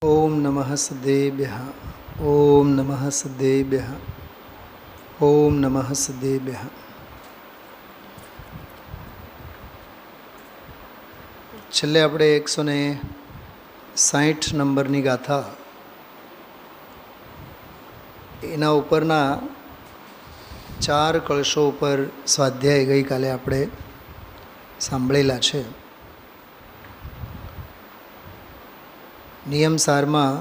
ઓમ નમઃ સદેભ્યઃ. ઓમ નમઃ સદેભ્યઃ. ઓમ નમઃ સદેભ્યઃ. છેલ્લે આપણે 160 નંબરની ગાથા એના ઉપરના 4 કળશો ઉપર સ્વાધ્યાય ગઈકાલે આપણે સાંભળેલા છે. નિયમસારમાં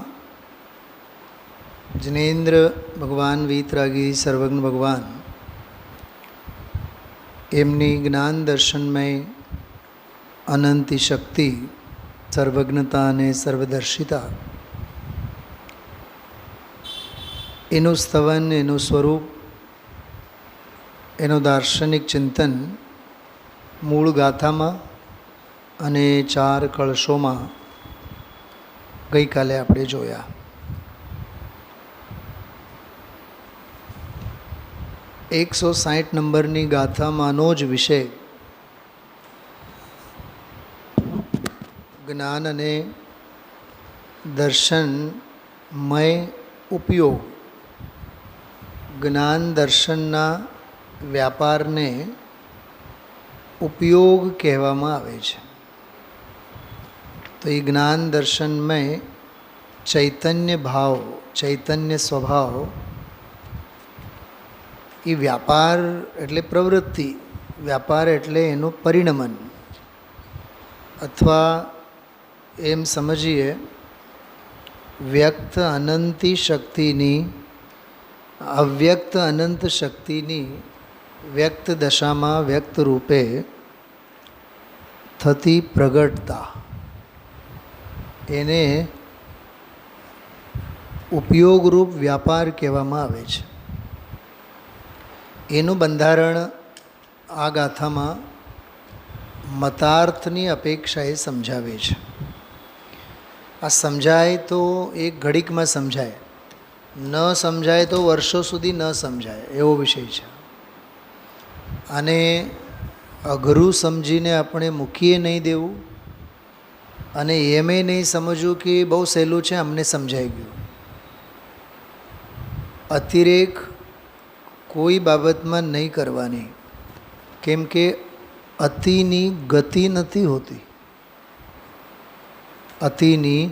જિનેન્દ્ર ભગવાન વીતરાગી સર્વજ્ઞ ભગવાન એમની જ્ઞાન દર્શનમય અનંતી શક્તિ, સર્વજ્ઞતા અને સર્વદર્શિતા, એનું સ્તવન, એનું સ્વરૂપ, એનું દાર્શનિક ચિંતન મૂળ ગાથામાં અને 4 કળશોમાં ગઈકાલે આપણે જોયા. એકસો 60 નંબરની ગાથામાંનો જ વિષય જ્ઞાન અને દર્શનમય ઉપયોગ. જ્ઞાન દર્શનના વ્યાપારને ઉપયોગ કહેવામાં આવે છે. તો એ જ્ઞાન દર્શનમય ચૈતન્ય ભાવ, ચૈતન્ય સ્વભાવ, એ વ્યાપાર એટલે પ્રવૃત્તિ, વ્યાપાર એટલે એનું પરિણમન, અથવા એમ સમજીએ વ્યક્ત અનંતી શક્તિની, અવ્યક્ત અનંત શક્તિની વ્યક્ત દશામાં વ્યક્ત રૂપે થતી પ્રગટતા, એને ઉપયોગરૂપ વ્યાપાર કહેવામાં આવે છે. એનું બંધારણ આ ગાથામાં મતાર્થની અપેક્ષાએ સમજાવે છે. આ સમજાય તો એક ઘડીકમાં સમજાય, ન સમજાય તો વર્ષો સુધી ન સમજાય, એવો વિષય છે. આને અઘરું સમજીને આપણે મૂકીએ નહીં દેવું, અને એમે નહીં સમજવું કે બહુ સહેલું છે, અમને સમજાઈ ગયું. અતિરેક કોઈ બાબતમાં નહીં કરવાની, કેમ કે અતિની ગતિ નથી હોતી. અતિની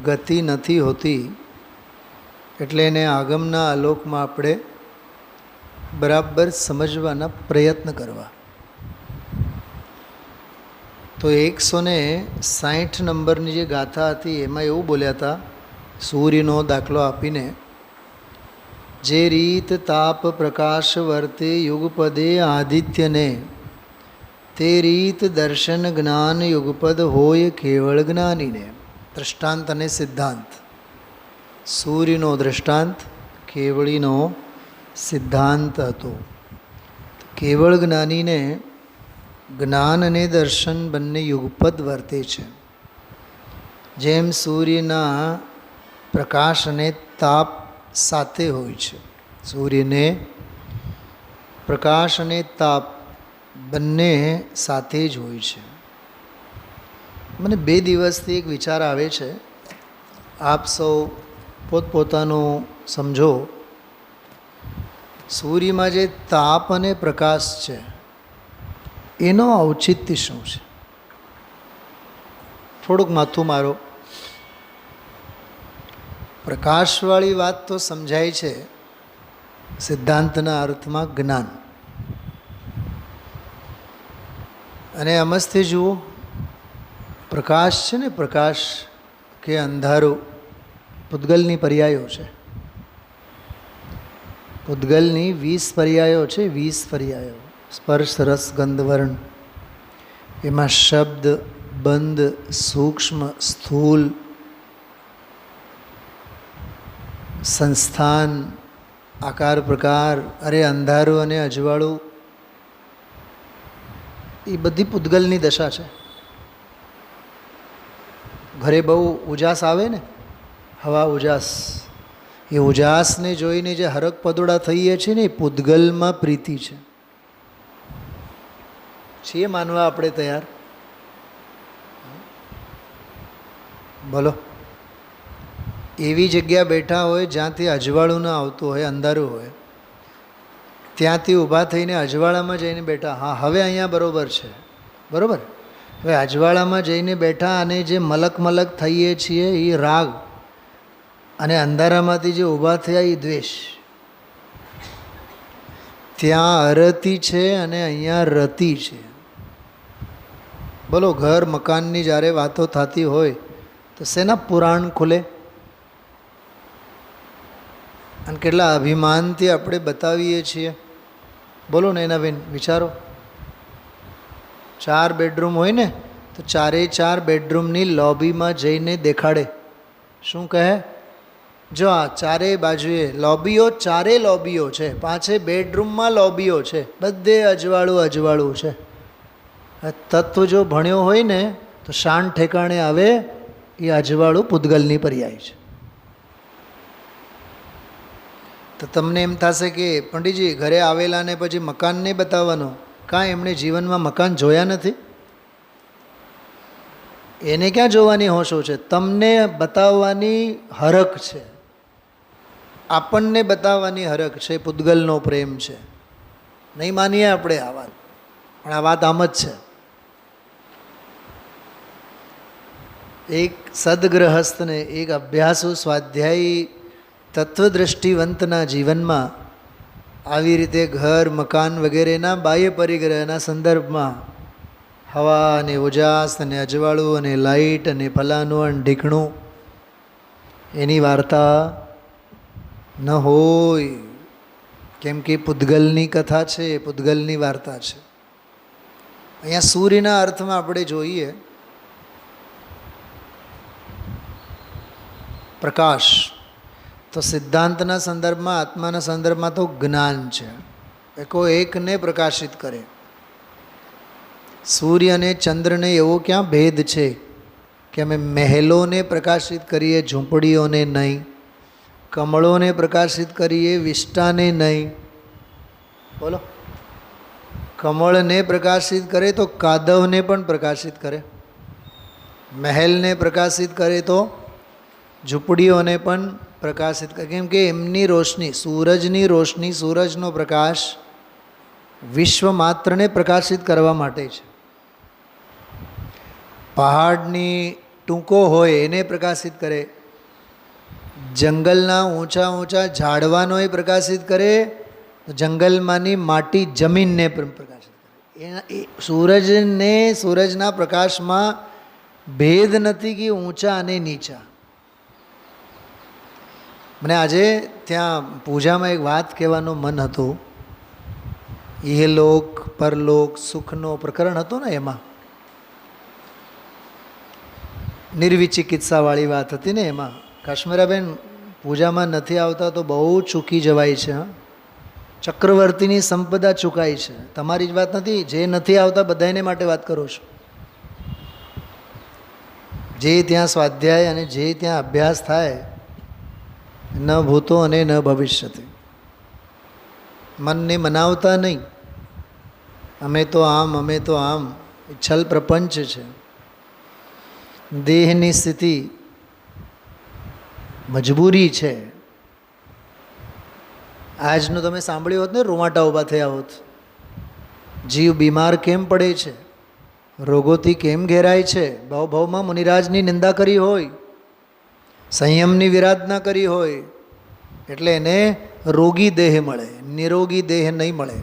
ગતિ નથી હોતી, એટલે એને આગમના આલોકમાં આપણે બરાબર સમજવાના પ્રયત્ન કરવા. તો 160 નંબરની જે ગાથા હતી એમાં એવું બોલ્યા હતા, સૂર્યનો દાખલો આપીને, જે રીત તાપ પ્રકાશ વર્તે યુગપદે આદિત્યને, તે રીત દર્શન જ્ઞાન યુગપદ હોય કેવળ જ્ઞાનીને. દૃષ્ટાંત અને સિદ્ધાંત. સૂર્યનો દૃષ્ટાંત, કેવળીનો સિદ્ધાંત હતો. કેવળ જ્ઞાનીને જ્ઞાન અને દર્શન બંને યુગપદ વર્તે છે. જેમ સૂર્યના પ્રકાશ અને તાપ સાથે હોય છે, સૂર્યને પ્રકાશ અને તાપ બંને સાથે જ હોય છે. મને 2 દિવસથી એક વિચાર આવે છે, આપ સૌ પોતપોતાનું સમજો. સૂર્યમાં જે તાપ અને પ્રકાશ છે એનો ઔચિત્ય શું છે? થોડુંક માથું મારો. પ્રકાશવાળી વાત તો સમજાય છે સિદ્ધાંતના અર્થમાં જ્ઞાન. અને અમસ્થી જુઓ, પ્રકાશ છે ને, પ્રકાશ કે અંધારું પૂતગલની પર્યાયો છે. પૂતગલની 20 પર્યાયો છે, 20 પર્યાયો. સ્પર્શ રસ ગંધ વર્ણ, એમાં શબ્દ, બંધ, સૂક્ષ્મ, સ્થૂલ, સંસ્થાન, આકાર પ્રકાર, અરે અંધારું અને અજવાળું, એ બધી પૂતગલની દશા છે. ઘરે બહુ ઉજાસ આવે ને, હવા ઉજાસ, એ ઉજાસને જોઈને જે હરક પદોડા થઈએ છીએ ને, એ પૂતગલમાં પ્રીતિ છે. છીએ માનવા આપણે તૈયાર? બોલો. એવી જગ્યા બેઠા હોય જ્યાંથી અજવાળું ન આવતું હોય, અંધારું હોય, ત્યાંથી ઊભા થઈને અજવાળામાં જઈને બેઠા, હા હવે અહીંયા બરાબર છે, બરાબર. હવે અજવાળામાં જઈને બેઠા અને જે મલક મલક થઈએ છીએ એ રાગ, અને અંધારામાંથી જે ઊભા થયા એ દ્વેષ. ત્યાં અરતી છે અને અહીંયા રતિ છે. બોલો, ઘર મકાનની જ્યારે વાતો થતી હોય તો શેના પુરાણ ખુલે? અને કેટલા અભિમાનથી આપણે બતાવીએ છીએ. બોલો ને એનાબેન, વિચારો. 4 બેડરૂમ હોય ને તો 4 બેડરૂમની લોબીમાં જઈને દેખાડે. શું કહે? જો આ 4 બાજુએ લોબીઓ, 4 લોબીઓ છે, 5 બેડરૂમમાં લોબીઓ છે, બધે અજવાળું અજવાળું છે. તત્વ જો ભણ્યો હોય ને તો શાન ઠેકાણે આવે, એ અજવાળું પૂતગલની પર્યાય છે. તો તમને એમ થશે કે પંડિતજી ઘરે આવેલા ને પછી મકાન નહીં બતાવવાનું. કાં એમણે જીવનમાં મકાન જોયા નથી? એને ક્યાં જોવાની હોશો છે? તમને બતાવવાની હરખ છે, આપણને બતાવવાની હરખ છે, પૂતગલનો પ્રેમ છે. નહીં માનીએ આપણે આ વાત, પણ આ વાત આમ જ છે. એક સદગ્રહસ્થને, એક અભ્યાસુ સ્વાધ્યાયી તત્વદૃષ્ટિવંતના જીવનમાં આવી રીતે ઘર મકાન વગેરેના બાહ્ય પરિગ્રહના સંદર્ભમાં હવા અને ઉજાસ અને અજવાળું અને લાઇટ અને ફલાનું અને ઢીકણું, એની વાર્તા ન હોય. કેમ કે પૂતગલની કથા છે, પૂતગલની વાર્તા છે. અહીંયા સૂર્યના અર્થમાં આપણે જોઈએ પ્રકાશ, તો સિદ્ધાંતના સંદર્ભમાં, આત્માના સંદર્ભમાં તો જ્ઞાન છે. એકો એકને પ્રકાશિત કરે. સૂર્ય અને ચંદ્રને એવો ક્યાં ભેદ છે કે અમે મહેલોને પ્રકાશિત કરીએ, ઝૂંપડીઓને નહીં, કમળોને પ્રકાશિત કરીએ, વિષ્ટાને નહીં. બોલો, કમળને પ્રકાશિત કરે તો કાદવને પણ પ્રકાશિત કરે, મહેલને પ્રકાશિત કરે તો ઝૂંપડીઓને પણ પ્રકાશિત કરે. કેમ કે એમની રોશની, સૂરજની રોશની, સૂરજનો પ્રકાશ વિશ્વ માત્રને પ્રકાશિત કરવા માટે છે. પહાડની ટૂંકો હોય એને પ્રકાશિત કરે, જંગલના ઊંચા ઊંચા ઝાડવાનો એ પ્રકાશિત કરે, જંગલમાંની માટી જમીનને પણ પ્રકાશિત કરે. એ સૂરજને, સૂરજના પ્રકાશમાં ભેદ નથી કે ઊંચા અને નીચા. મને આજે ત્યાં પૂજામાં એક વાત કહેવાનું મન હતું. ઇહલોક પરલોક સુખનો પ્રકરણ હતું ને, એમાં નિર્વિચિકિત્સાવાળી વાત હતી ને, એમાં કાશ્મીરાબેન પૂજામાં નથી આવતા તો બહુ ચૂકી જવાય છે. ચક્રવર્તીની સંપદા ચૂકાય છે. તમારી જ વાત નથી, જે નથી આવતા બધાને માટે વાત કરું છું. જે ત્યાં સ્વાધ્યાય અને જે ત્યાં અભ્યાસ થાય, ન ભૂતો અને ન ભવિષ્યતિ. મનને મનાવતા નહીં, અમે તો આમ, અમે તો આમ. છલ પ્રપંચ છે. દેહની સ્થિતિ મજબૂરી છે. આજનું તમે સાંભળ્યું હોત ને, રૂવાટા ઊભા થયા હોત. જીવ બીમાર કેમ પડે છે, રોગોથી કેમ ઘેરાય છે. ભાવમાં મુનિરાજની નિંદા કરી હોય, સંયમની વિરાધના કરી હોય, એટલે એને રોગી દેહ મળે, નિરોગી દેહ નહીં મળે.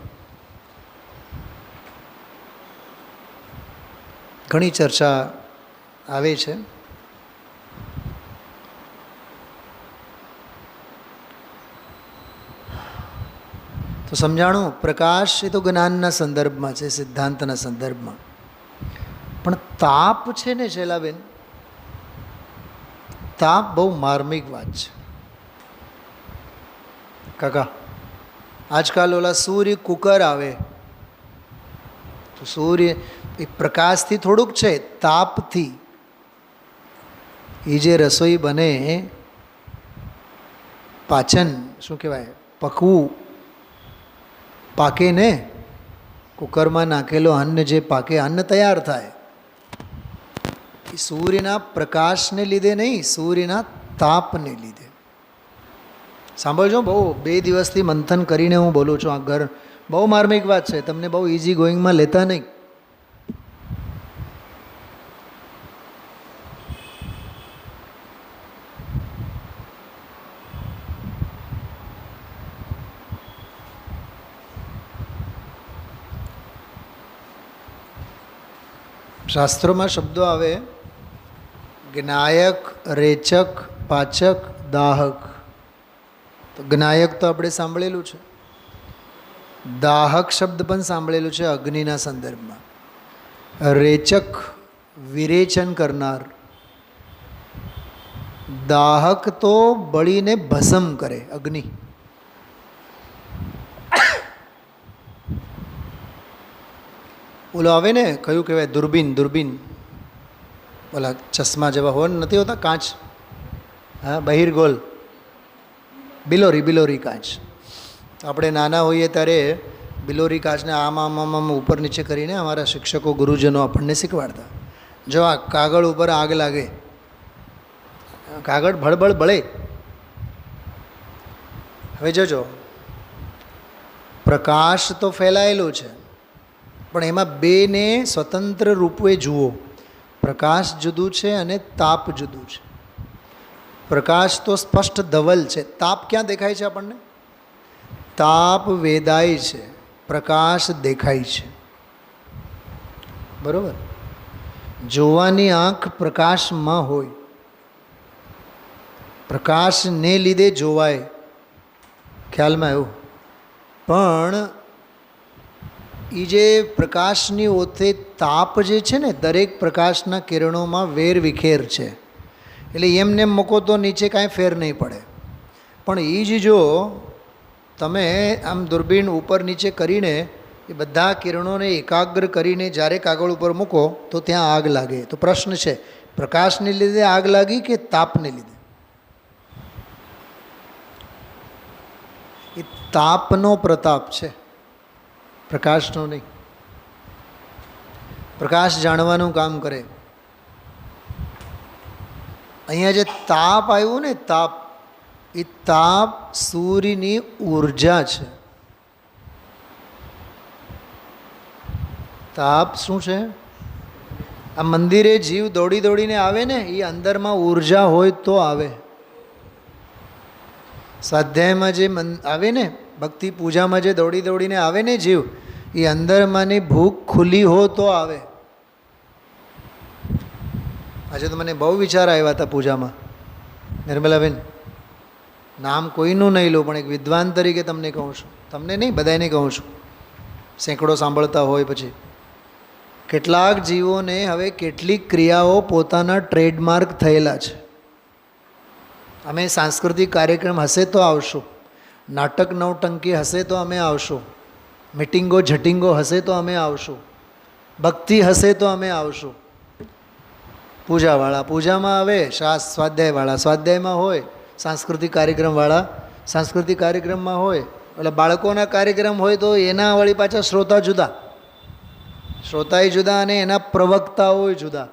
ઘણી ચર્ચા આવે છે. તો સમજાણું, પ્રકાશ એ તો જ્ઞાનના સંદર્ભમાં છે, સિદ્ધાંતના સંદર્ભમાં. પણ તાપ છે ને શૈલાબેન, તાપ બહુ માર્મિક વાત છે કાકા. આજકાલ ઓલા સૂર્ય કુકર આવે તો સૂર્ય એ પ્રકાશથી થોડુંક છે, તાપથી એ જે રસોઈ બને, પાચન શું કહેવાય, પકવું, પાકે ને, કુકરમાં નાખેલો અન્ન જે પાકે, અન્ન તૈયાર થાય, એ સૂર્યના પ્રકાશને લીધે નહીં, સૂર્યના તાપને લીધે. સાંભળજો, બહુ 2 દિવસથી મંથન કરીને હું બોલું છું. આ ઘર બહુ માર્મિક વાત છે, તમને બહુ ઇઝી ગોઈંગમાં લેતા નહીં. શાસ્ત્રોમાં શબ્દો આવે જ્ઞાયક, રેચક, પાચક, દાહક. તો જ્ઞાયક તો આપણે સાંભળેલું છે, દાહક શબ્દ પણ સાંભળેલું છે અગ્નિના સંદર્ભમાં. રેચક વિરેચન કરનાર, દાહક તો બળીને ભસ્મ કરે અગ્નિ. ઓલો આવે ને, કયું કહેવાય, દૂરબીન. દૂરબીન ઓલા ચશ્મા જેવા હોય નથી હોતા, કાચ, હા, બહિર્ગોલ, બિલોરી કાચ. આપણે નાના હોઈએ ત્યારે બિલોરી કાચને આમ ઉપર નીચે કરીને અમારા શિક્ષકો ગુરુજનો આપણને શીખવાડતા. જો આ કાગળ ઉપર આગ લાગે, કાગળ ભળબળ બળે. હવે જોજો, પ્રકાશ તો ફેલાયેલો છે, પણ એમાં બેને સ્વતંત્ર રૂપે જુઓ. પ્રકાશ જુદું છે અને તાપ જુદું છે. પ્રકાશ તો સ્પષ્ટ ધવલ છે. તાપ ક્યાં દેખાય છે આપણને? તાપ વેદાય છે, પ્રકાશ દેખાય છે. બરાબર? જોવાની આંખ પ્રકાશમાં હોય, પ્રકાશને લીધે જોવાય, ખ્યાલમાં આવ્યું. પણ એ જે પ્રકાશની ઓથે તાપ જે છે ને, દરેક પ્રકાશના કિરણોમાં વેર વિખેર છે. એટલે એમને મૂકો તો નીચે કાંઈ ફેર નહીં પડે. પણ એ જ જો તમે આમ દૂરબીન ઉપર નીચે કરીને એ બધા કિરણોને એકાગ્ર કરીને જ્યારે કાગળ ઉપર મૂકો તો ત્યાં આગ લાગે. તો પ્રશ્ન છે, પ્રકાશને લીધે આગ લાગી કે તાપને લીધે? એ તાપનો પ્રતાપ છે, પ્રકાશનો નહીં. પ્રકાશ જાણવાનું કામ કરે. અહીંયા જે તાપ આવ્યું ને, તાપ, એ તાપ સૂર્યની ઉર્જા છે. તાપ શું છે? આ મંદિરે જીવ દોડી દોડીને આવે ને, એ અંદરમાં ઉર્જા હોય તો આવે. સ્વાધ્યાયમાં જે આવે ને, ભક્તિ પૂજામાં જે દોડી દોડીને આવે ને જીવ, એ અંદરમાંની ભૂખ ખુલ્લી હો તો આવે. આજે તો મને બહુ વિચાર આવ્યા હતા પૂજામાં. નિર્મલાબેન, નામ કોઈનું નહીં લો, પણ એક વિદ્વાન તરીકે તમને કહું છું, તમને નહીં બધાને કહું છું, સેંકડો સાંભળતા હોય. પછી કેટલાક જીવોને હવે કેટલીક ક્રિયાઓ પોતાના ટ્રેડમાર્ક થયેલા છે. અમે સાંસ્કૃતિક કાર્યક્રમ હશે તો આવશું, નાટક નવટંકી હશે તો અમે આવશું, મિટિંગો ઝટિંગો હશે તો અમે આવશું, ભક્તિ હશે તો અમે આવશું. પૂજાવાળા પૂજામાં આવે, સ્વાધ્યાયવાળા સ્વાધ્યાયમાં હોય, સાંસ્કૃતિક કાર્યક્રમવાળા સાંસ્કૃતિક કાર્યક્રમમાં હોય. એટલે બાળકોના કાર્યક્રમ હોય તો એના વળી પાછા શ્રોતા જુદા, શ્રોતાએ જુદા અને એના પ્રવક્તાઓ જુદા.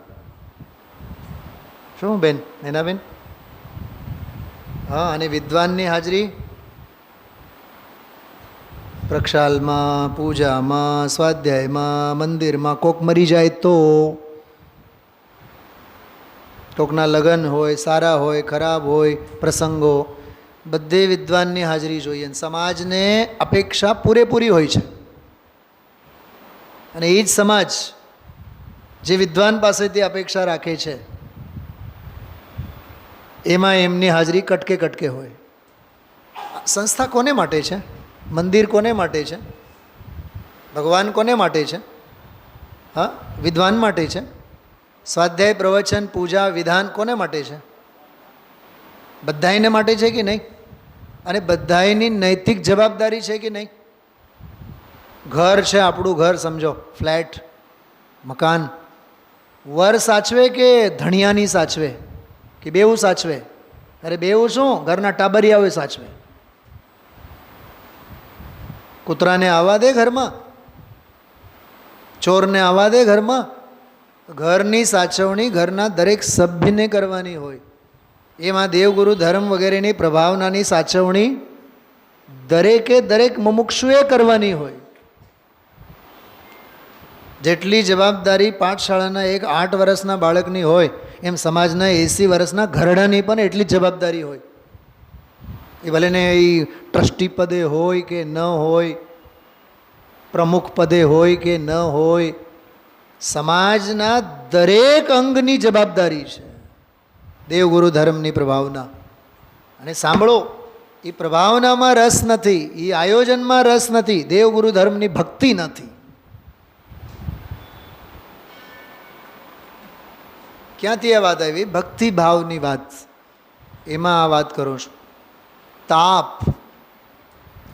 શું બેન, એના બેન? હા, અને વિદ્વાનની હાજરી પ્રક્ષાલમાં, પૂજામાં, સ્વાધ્યાયમાં, મંદિરમાં. કોક મરી જાય તો, કોકના લગ્ન હોય, સારા હોય, ખરાબ હોય, પ્રસંગો, બધે વિદ્વાનની હાજરી જોઈએ. સમાજને અપેક્ષા પૂરેપૂરી હોય છે, અને એ જ સમાજ જે વિદ્વાન પાસેથી અપેક્ષા રાખે છે એમાં એમની હાજરી કટકે કટકે હોય. સંસ્થા કોને માટે છે? મંદિર કોને માટે છે? ભગવાન કોને માટે છે? હા, વિદ્વાન માટે છે. સ્વાધ્યાય, પ્રવચન, પૂજા, વિધાન કોને માટે છે? બધાઈને માટે છે કે નહીં? અને બધાની નૈતિક જવાબદારી છે કે નહીં? ઘર છે આપણું, ઘર સમજો, ફ્લેટ, મકાન, વર સાચવે કે ધણિયાની સાચવે કે બેવું સાચવે? અરે બેવું શું, ઘરના ટાબરિયાઓ સાચવે. કૂતરાને આવવા દે ઘરમાં, ચોરને આવવા દે ઘરમાં. ઘરની સાચવણી ઘરના દરેક સભ્યને કરવાની હોય. એમાં દેવગુરુ ધર્મ વગેરેની પ્રભાવનાની સાચવણી દરેકે દરેક મુમુક્ષુએ કરવાની હોય. જેટલી જવાબદારી પાઠશાળાના એક 8 વર્ષના બાળકની હોય એમ સમાજના 80 વર્ષના ઘરડાની પણ એટલી જ જવાબદારી હોય. એ ભલે ને એ ટ્રસ્ટી પદે હોય કે ન હોય, પ્રમુખ પદે હોય કે ન હોય, સમાજના દરેક અંગની જવાબદારી છે દેવગુરુ ધર્મની પ્રભાવના. અને સાંભળો, એ પ્રભાવનામાં રસ નથી, એ આયોજનમાં રસ નથી, દેવગુરુ ધર્મની ભક્તિ નથી. ક્યાંથી આ વાત આવી? ભક્તિ ભાવની વાત. એમાં આ વાત કરું છું. તાપ,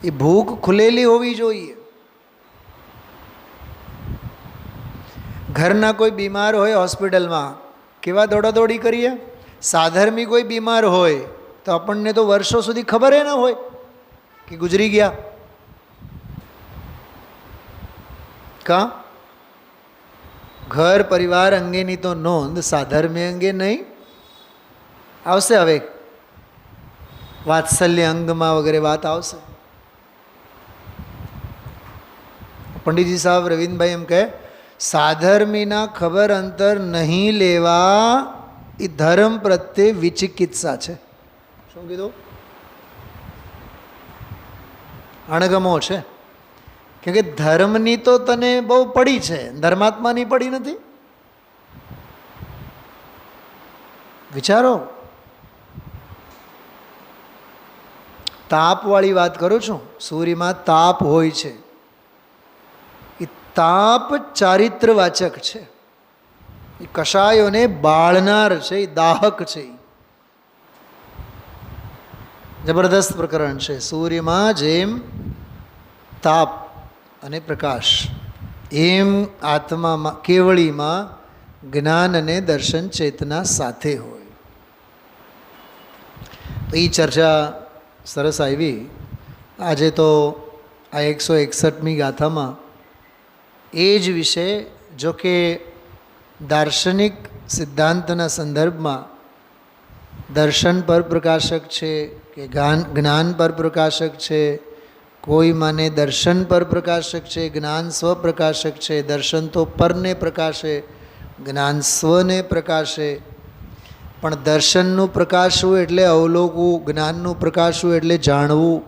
એ ભૂખ ખુલેલી હોવી જોઈએ. ઘરના કોઈ બીમાર હોય હોસ્પિટલમાં, કેવા દોડાદોડી કરીએ. સાધર્મી કોઈ બીમાર હોય તો આપણને તો વર્ષો સુધી ખબર ન હોય કે ગુજરી ગયા. કાં? ઘર પરિવાર અંગેની તો નોંધ સાધર્મ્ય અંગે નહીં આવશે. હવે વાત્સલ્ય અંગમાં વગેરે વાત આવશે. પંડિતજી સાહેબ રવિન્દભાઈ એમ કહે, સાધર્મીના ખબર અંતર નહીં લેવા એ ધર્મ પ્રત્યે વિચિકિત્સા છે. શું કીધું? અણગમો છે. કેમ કે ધર્મની તો તને બહુ પડી છે, ધર્માત્માની પડી નથી. વિચારો. તાપવાળી વાત કરું છું. સૂર્યમાં તાપ હોય છે. એ તાપ ચારિત્રવાચક છે. એ કષાયોને બાળનાર છે, એ દાહક છે. જબરદસ્ત પ્રકરણ છે. સૂર્યમાં જેમ તાપ અને પ્રકાશ, એમ આત્મામાં કેવળીમાં જ્ઞાન અને દર્શન ચેતના સાથે હોય. તો એ ચર્ચા સરસ આવી. આજે તો આ 161મી ગાથામાં એ જ વિશે, જો કે દાર્શનિક સિદ્ધાંતના સંદર્ભમાં દર્શન પર પ્રકાશક છે કે જ્ઞાન પર પ્રકાશક છે, કોઈ માને દર્શન પર પ્રકાશક છે, જ્ઞાન સ્વપ્રકાશક છે. દર્શન તો પરને પ્રકાશે, જ્ઞાન સ્વને પ્રકાશે. પણ દર્શનનું પ્રકાશવું એટલે અવલોકવું, જ્ઞાનનું પ્રકાશવું એટલે જાણવું.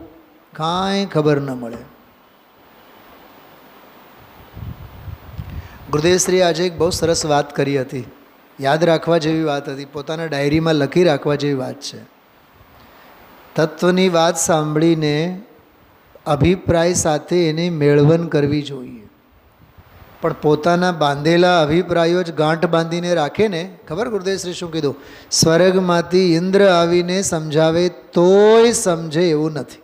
કાંઈ ખબર ન મળે. ગુરુદેવશ્રી આજે એક બહુ સરસ વાત કરી હતી, યાદ રાખવા જેવી વાત હતી, પોતાના ડાયરીમાં લખી રાખવા જેવી વાત છે. તત્વની વાત સાંભળીને અભિપ્રાય સાથે એની મેળવન કરવી જોઈએ. પણ પોતાના બાંધેલા અભિપ્રાયો જ ગાંઠ બાંધીને રાખે ને, ખબર ગુરુદેવશ્રી શું કીધું? સ્વર્ગમાંથી ઇન્દ્ર આવીને સમજાવે તોય સમજે એવું નથી.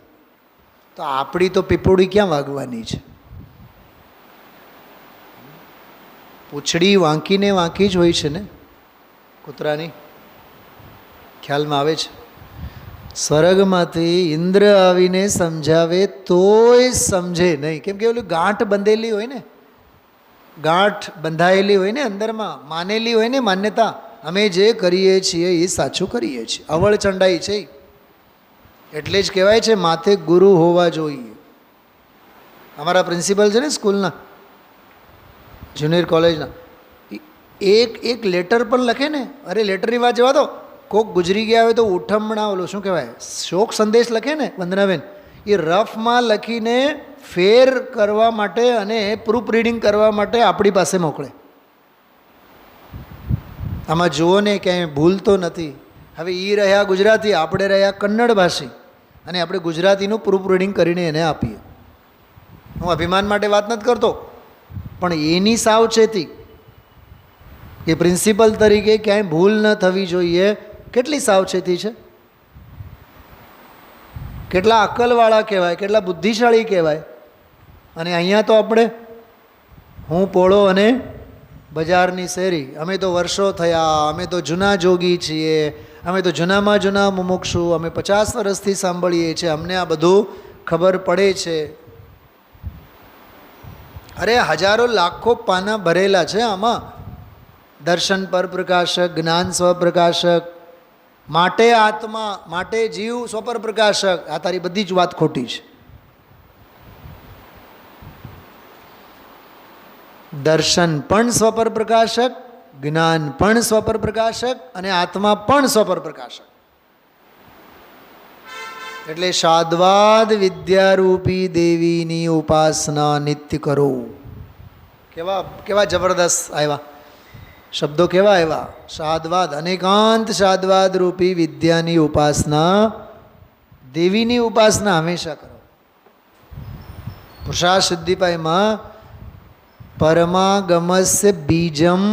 તો આપણી તો પીપોડી ક્યાં વાગવાની છે? પૂંછડી વાંકીને વાંકી જ હોય છે ને કૂતરાની. ખ્યાલમાં આવે છે? સ્વર્ગમાંથી ઇન્દ્ર આવીને સમજાવે તોય સમજે નહીં. કેમ કે ઓલી ગાંઠ બંધેલી હોય ને, ગાંઠ બંધાયેલી હોય ને અંદરમાં, માનેલી હોય ને માન્યતા, અમે જે કરીએ છીએ એ સાચું કરીએ છીએ. અવળ ચંડાઈ છે. એટલે જ કહેવાય છે માથે ગુરુ હોવા જોઈએ. અમારા પ્રિન્સિપલ છે ને સ્કૂલના, જુનિયર કોલેજના, એક લેટર પણ લખે ને, અરે લેટરની વાત જવા દો, કોક ગુજરી ગયા હોય તો ઉઠમણા ઓલું શું કહેવાય, શોક સંદેશ લખે ને વંદનાબેન, એ રફમાં લખીને ફેર કરવા માટે અને પ્રૂફ રીડિંગ કરવા માટે આપણી પાસે મોકલે. આમાં જુઓ ને ક્યાંય ભૂલ તો નથી. હવે એ રહ્યા ગુજરાતી, આપણે રહ્યા કન્નડ ભાષી, અને આપણે ગુજરાતીનું પ્રૂફ રીડિંગ કરીને એને આપીએ. હું અભિમાન માટે વાત નથી કરતો, પણ એની સાવચેતી કે પ્રિન્સિપલ તરીકે ક્યાંય ભૂલ ન થવી જોઈએ. કેટલી સાવચેતી છે, કેટલા અક્કલવાળા કહેવાય, કેટલા બુદ્ધિશાળી કહેવાય. અને અહીંયા તો આપણે હું પોળો અને બજારની શેરી, અમે તો વર્ષો થયા, અમે તો જૂના જોગી છીએ, અમે તો જૂનામાં જૂના મુમુક્ષુ, અમે 50 વર્ષથી સાંભળીએ છીએ, અમને આ બધું ખબર પડે છે. અરે હજારો લાખો પાના ભરેલા છે આમાં. દર્શન પર પ્રકાશક, જ્ઞાન સ્વપ્રકાશક, માટે આત્મા, માટે જીવ સ્વપર પ્રકાશક. આ તારી બધી જ વાત ખોટી છે. દર્શન પણ સ્વપર પ્રકાશક, જ્ઞાન પણ સ્વપર પ્રકાશક અને આત્મા પણ સ્વપર પ્રકાશક. એટલે શાદ્વાદ વિદ્યારૂપી દેવીની ઉપાસના નિત્ય કરો. કેવા કેવા જબરદસ્ત આવ્યા શબ્દો, કેવા આવ્યા! શાદ્વાદ, અનેકાંત શાદ્વાદ રૂપી વિદ્યાની ઉપાસના, દેવીની ઉપાસના હંમેશા કરો. પુરુષાર્થ સિદ્ધિપાઈમાં પરમાગમસ્ય બીજમ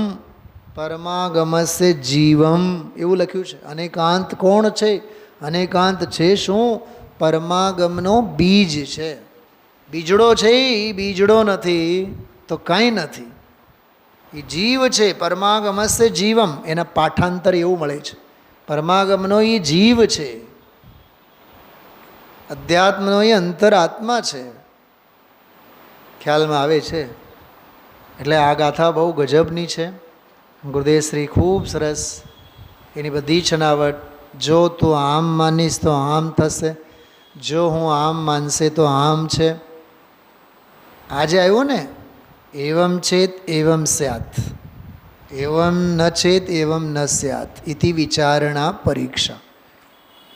પરમાગમસ્ય જીવમ એવું લખ્યું છે. અનેકાંત કોણ છે? અનેકાંત છે શું? પરમાગમનો બીજ છે. બીજડો છે એ બીજડો નથી તો કાંઈ નથી, એ જીવ છે. પરમાગમસ્ય જીવમ, એના પાઠાંતર એવું મળે છે. પરમાગમનો એ જીવ છે, અધ્યાત્મનો એ અંતરાત્મા છે. ખ્યાલમાં આવે છે? એટલે આ ગાથા બહુ ગજબની છે. ગુરુદેવ શ્રી ખૂબ સરસ એની બધી છનાવટ, જો તું આમ માનીશ તો આમ થશે, જો હું આમ માનશે તો આમ છે. આજે આવ્યું ને, એવમ ચેત એવમ સ્યાત, એવમ ન ચેત એવમ ન સ્યાત ઇતિ વિચારણા પરીક્ષા.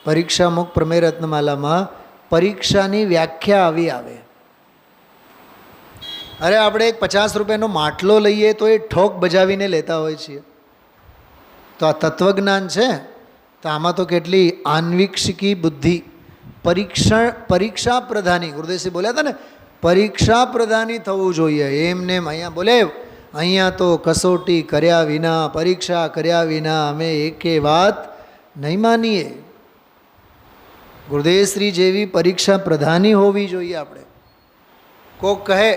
પરીક્ષા મુખ પ્રમેય રત્નમાલામાં પરીક્ષાની વ્યાખ્યા આવી આવે. અરે આપણે એક 50 રૂપિયાનો માટલો લઈએ તો એ ઠોક બજાવીને લેતા હોય છીએ. તો આ તત્વજ્ઞાન છે. તો આમાં તો કેટલી આન્વીક્ષિકી બુદ્ધિ, પરીક્ષા પ્રધાની. ગુરુદેવસિંહ બોલ્યા હતા ને, પરીક્ષા પ્રધાની થવું જોઈએ. એમને અહીંયા બોલે, અહીંયા તો કસોટી કર્યા વિના, પરીક્ષા કર્યા વિના અમે એકે વાત નહીં માનીએ. ગુરુદેવશ્રી જેવી પરીક્ષા પ્રધાની હોવી જોઈએ આપણે. કોક કહે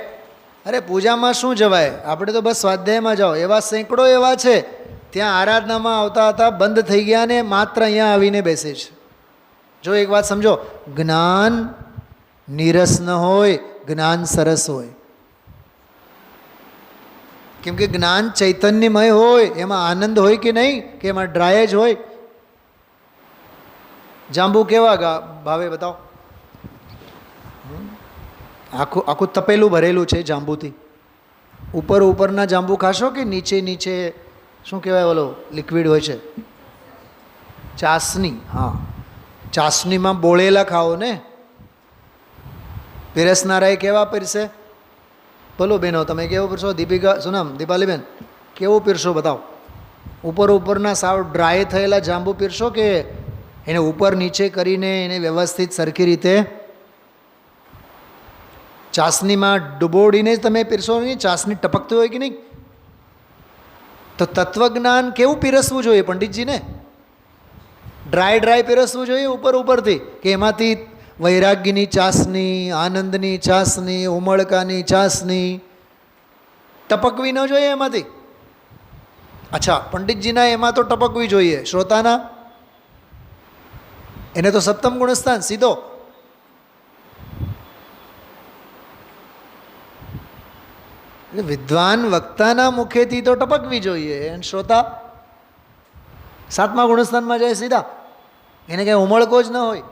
અરે પૂજામાં શું જવાય, આપણે તો બસ સ્વાધ્યાયમાં જાઓ. એવા સેંકડો એવા છે ત્યાં આરાધનામાં આવતા હતા, બંધ થઈ ગયા ને માત્ર અહીંયા આવીને બેસે છે. જો એક વાત સમજો, જ્ઞાન નીરસ ન હોય, જ્ઞાન સરસ હોય. કેમ કે જ્ઞાન ચૈતન્યમય હોય, એમાં આનંદ હોય કે નહીં, કે એમાં ડ્રાય જ હોય. જાંબુ કેવા ભાવે બતાવો? આખું આખું તપેલું ભરેલું છે જાંબુથી. ઉપરના જાંબુ ખાશો કે નીચે શું કહેવાય ઓલો લિક્વિડ હોય છે? ચાસણી. હા, ચાસણીમાં બોળેલા ખાઓ ને. પીરસનારાએ કેવા પીરસે? બોલો બહેનો, તમે કેવું પીરસો? દીપિકા, સુનામ, દીપાલીબેન કેવું પીરસો બતાવો? ઉપરના સાવ ડ્રાય થયેલા જાંબુ પીરસો કે એને ઉપર નીચે કરીને એને વ્યવસ્થિત સરખી રીતે ચાસણીમાં ડૂબોડીને તમે પીરસો નહીં? ચાસણી ટપકતી હોય કે નહીં? તો તત્વજ્ઞાન કેવું પીરસવું જોઈએ પંડિતજીને? ડ્રાય પીરસવું જોઈએ ઉપરથી, કે એમાંથી વૈરાગ્યની ચાસણી, આનંદની ચાસણી, ઉમળકાની ચાસણી ટપકવી ન જોઈએ એમાંથી. અચ્છા, પંડિતજીના એમાં તો ટપકવી જોઈએ. શ્રોતાના એને તો સપ્તમ ગુણસ્થાન સીધો. વિદ્વાન વક્તાના મુખેથી તો ટપકવી જોઈએ, અને શ્રોતા 7મા ગુણસ્થાનમાં જાય સીધા. એને કંઈ ઉમળકો જ ન હોય.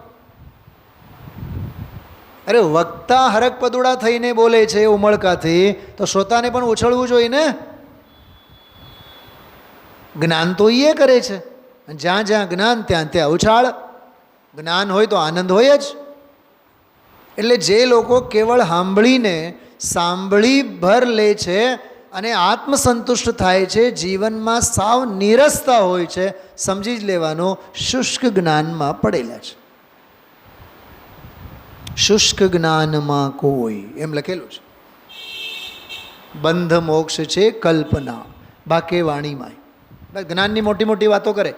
અરે વક્તા હરક પદુડા થઈને બોલે છે ઉમળકાથી, તો શ્રોતાને પણ ઉછળવું જોઈએ ને. જ્ઞાન તો એ કરે છે, જ્યાં જ્યાં જ્ઞાન ત્યાં ત્યાં ઉછાળ. જ્ઞાન હોય તો આનંદ હોય જ. એટલે જે લોકો કેવળ સાંભળી ભર લે છે અને આત્મસંતુષ્ટ થાય છે, જીવનમાં સાવ નીરસતા હોય છે, સમજી જ લેવાનો શુષ્ક જ્ઞાનમાં પડેલા છે. શુષ્ક જ્ઞાનમાં કોઈ, એમ લખેલું છે. બંધ મોક્ષ છે કલ્પના, બાકે વાણીમાં. જ્ઞાનની મોટી મોટી વાતો કરે.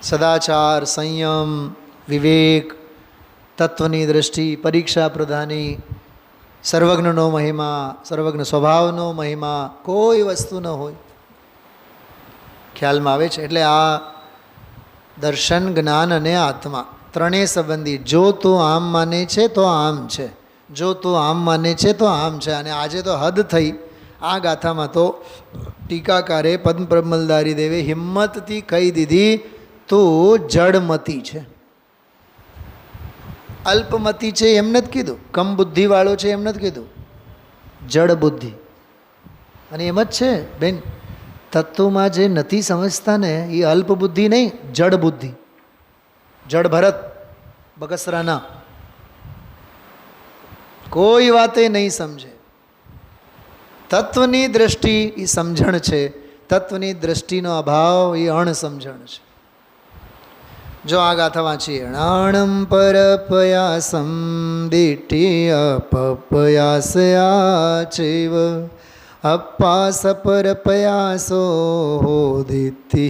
સદાચાર, સંયમ, વિવેક, તત્વની દૃષ્ટિ, પરીક્ષા પ્રધાની, સર્વજ્ઞનો મહિમા, સર્વજ્ઞ સ્વભાવનો મહિમા, કોઈ વસ્તુ ન હોય. ખ્યાલમાં આવે છે? એટલે આ દર્શન, જ્ઞાન અને આત્મા ત્રણેય સંબંધી. જો તું આમ માને છે તો આમ છે, જો તું આમ માને છે તો આમ છે. અને આજે તો હદ થઈ. આ ગાથામાં તો ટીકાકારે પદ્મપ્રમલદારી દેવે હિંમતથી કહી દીધી, તું જડમતી છે, અલ્પમતી છે એમ નથી કીધું, કમ બુદ્ધિવાળો છે એમ નથી કીધું, જડ બુદ્ધિ. અને એમ જ છે બેન, તત્વમાં જે નથી સમજતા ને એ અલ્પ બુદ્ધિ નહીં, જડ બુદ્ધિ. જડ ભરત બગસરાના કોઈ વાતે નહીં સમજે. તત્વની દ્રષ્ટિ એ સમજણ છે, તત્વની દ્રષ્ટિનો અભાવ એ અણસમજણ છે. જો આ ગાથા વાંચીએ, અણાણમ પરપયાસમ દિઠ્ઠિ અપપયાસયા ચૈવ અપાસ પરપયાસો દિત્તિ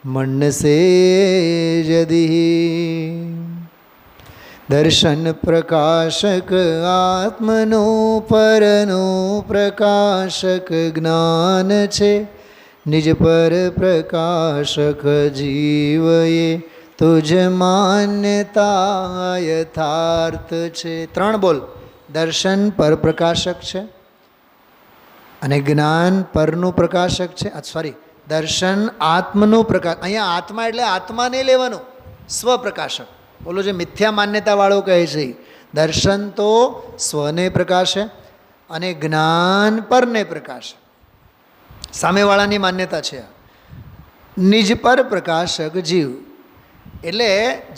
મન્નસે જદી. દર્શન પ્રકાશક આત્મનો પરનો પ્રકાશક જ્ઞાન છે, નિજ પર પ્રકાશક જીવએ તુજ માન્યતા યથાર્થ છે. 3 બોલ. દર્શન પર પ્રકાશક છે અને જ્ઞાન પરનું પ્રકાશક છે. સોરી, દર્શન આત્મનું પ્રકાશ. અહીંયા આત્મા એટલે આત્માને લેવાનું, સ્વપ્રકાશક. બોલો જે મિથ્યા માન્યતાવાળો કહે છે, દર્શન તો સ્વને પ્રકાશે અને જ્ઞાન પરને પ્રકાશે. સામેવાળાની માન્યતા છે. નિજ પર પ્રકાશક જીવ એટલે